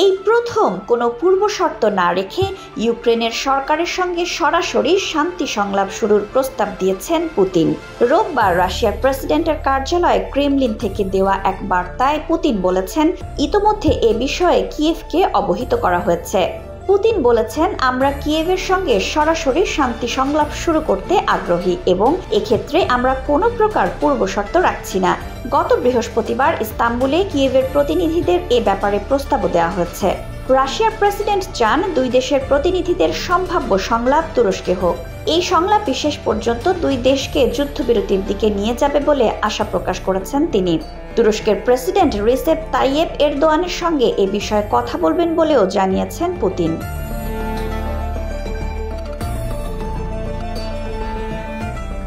এই প্রথম কোনো পূর্বশর্ত না রেখে ইউক্রেনের সরকারের সঙ্গে সরাসরি শান্তি সংলাপ শুরুর প্রস্তাব দিয়েছেন পুতিন। রোববার রাশিয়ার প্রেসিডেন্টের কার্যালয় ক্রেমলিন থেকে দেওয়া এক বার্তায় পুতিন বলেছেন, ইতোমধ্যে এ বিষয়ে কিয়েভকে অবহিত করা হয়েছে। পুতিন বলেছেন, আমরা কিয়েভের সঙ্গে সরাসরি শান্তি সংলাপ শুরু করতে আগ্রহী এবং এক্ষেত্রে আমরা কোনো প্রকার পূর্বশর্ত রাখছি না। গত বৃহস্পতিবার ইস্তাম্বুলে কিয়েভের প্রতিনিধিদের এ ব্যাপারে প্রস্তাবও দেওয়া হয়েছে। রাশিয়ার প্রেসিডেন্ট চান দুই দেশের প্রতিনিধিদের সম্ভাব্য সংলাপ তুরস্কে হোক। এই সংলাপ বিশেষ পর্যন্ত দুই দেশকে যুদ্ধবিরতির দিকে নিয়ে যাবে বলে আশা প্রকাশ করেছেন তিনি। তুরস্কের প্রেসিডেন্ট রিসেপ তাইয়েপ এরদোয়ানের সঙ্গে এ বিষয়ে কথা বলবেন বলেও জানিয়েছেন পুতিন।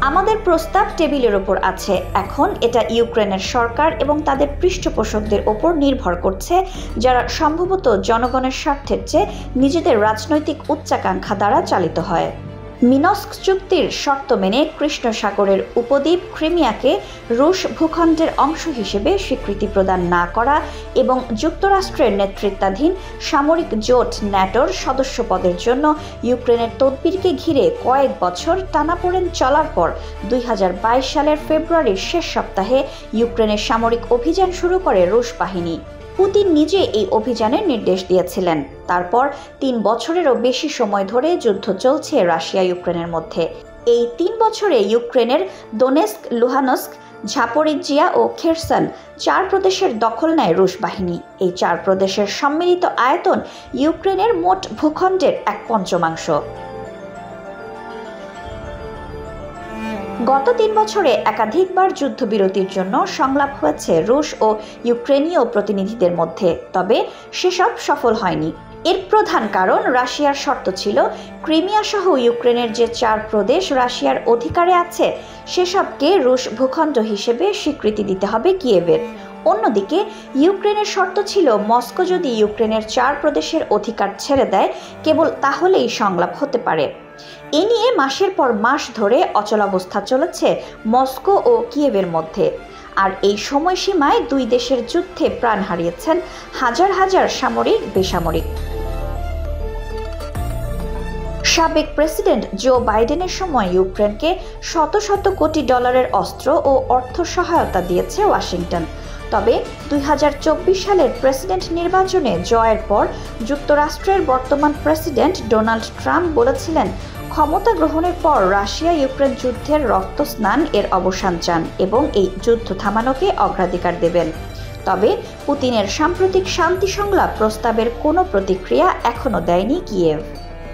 আমাদের প্রস্তাব টেবিলের ওপর আছে। এখন এটা ইউক্রেনের সরকার এবং তাদের পৃষ্ঠপোষকদের ওপর নির্ভর করছে, যারা সম্ভবত জনগণের স্বার্থের চেয়ে নিজেদের রাজনৈতিক উচ্চাকাঙ্ক্ষা দ্বারা চালিত হয়। মিনস্ক চুক্তির শর্ত মেনে কৃষ্ণ সাগরের উপদ্বীপ ক্রিমিয়াকে রুশ ভূখণ্ডের অংশ হিসেবে স্বীকৃতি প্রদান না করা এবং যুক্তরাষ্ট্রের নেতৃত্বাধীন সামরিক জোট ন্যাটোর সদস্যপদের জন্য ইউক্রেনের তদবিরকে ঘিরে কয়েক বছর টানাপোড়েন চলার পর 2022 সালের ফেব্রুয়ারির শেষ সপ্তাহে ইউক্রেনের সামরিক অভিযান শুরু করে রুশ বাহিনী। পুতিন নিজে এই অভিযানের নির্দেশ দিয়েছিলেন। তারপর 3 বছরেরও বেশি সময় ধরে যুদ্ধ চলছে রাশিয়া ইউক্রেনের মধ্যে। এই 3 বছরে ইউক্রেনের দোনেস্ক, লুহানস্ক, ঝাপোরিজিয়া ও খেরসন 4 প্রদেশের দখল নেয় রুশ বাহিনী। এই 4 প্রদেশের সম্মিলিত আয়তন ইউক্রেনের মোট ভূখণ্ডের 1/5। গত 3 বছরে একাধিকবার যুদ্ধবিরতির জন্য সংলাপ হয়েছে রুশ ও ইউক্রেনীয় প্রতিনিধিদের মধ্যে, তবে সেসব সফল হয়নি। এর প্রধান কারণ রাশিয়ার শর্ত ছিল, ক্রিমিয়া সহ ইউক্রেনের যে 4 প্রদেশ রাশিয়ার অধিকারে আছে সেসবকে রুশ ভূখণ্ড হিসেবে স্বীকৃতি দিতে হবে কিয়েভের। অন্যদিকে ইউক্রেনের শর্ত ছিল, মস্কো যদি ইউক্রেনের 4 প্রদেশের অধিকার ছেড়ে দেয় কেবল তাহলেই সংলাপ হতে পারে। এ নিয়ে মাসের পর মাস ধরে অচলাবস্থা চলেছে মস্কো ও কিয়েভের মধ্যে। আর এই সময়সীমায় দুই দেশের যুদ্ধে প্রাণ হারিয়েছেন হাজার হাজার সামরিক বেসামরিক। সাবেক প্রেসিডেন্ট জো বাইডেনের সময় ইউক্রেনকে শত শত কোটি ডলারের অস্ত্র ও অর্থ সহায়তা দিয়েছে ওয়াশিংটন। তবে 2024 সালের প্রেসিডেন্ট নির্বাচনে জয়ের পর যুক্তরাষ্ট্রের বর্তমান প্রেসিডেন্ট ডোনাল্ড ট্রাম্প বলেছিলেন, ক্ষমতা গ্রহণের পর রাশিয়া ইউক্রেন যুদ্ধের রক্তস্নান এর অবসান চান এবং এই যুদ্ধ থামানোকে অগ্রাধিকার দেবেন। তবে পুতিনের সাম্প্রতিক শান্তি সংলাপ প্রস্তাবের কোনো প্রতিক্রিয়া এখনও দেয়নি কিয়েভ।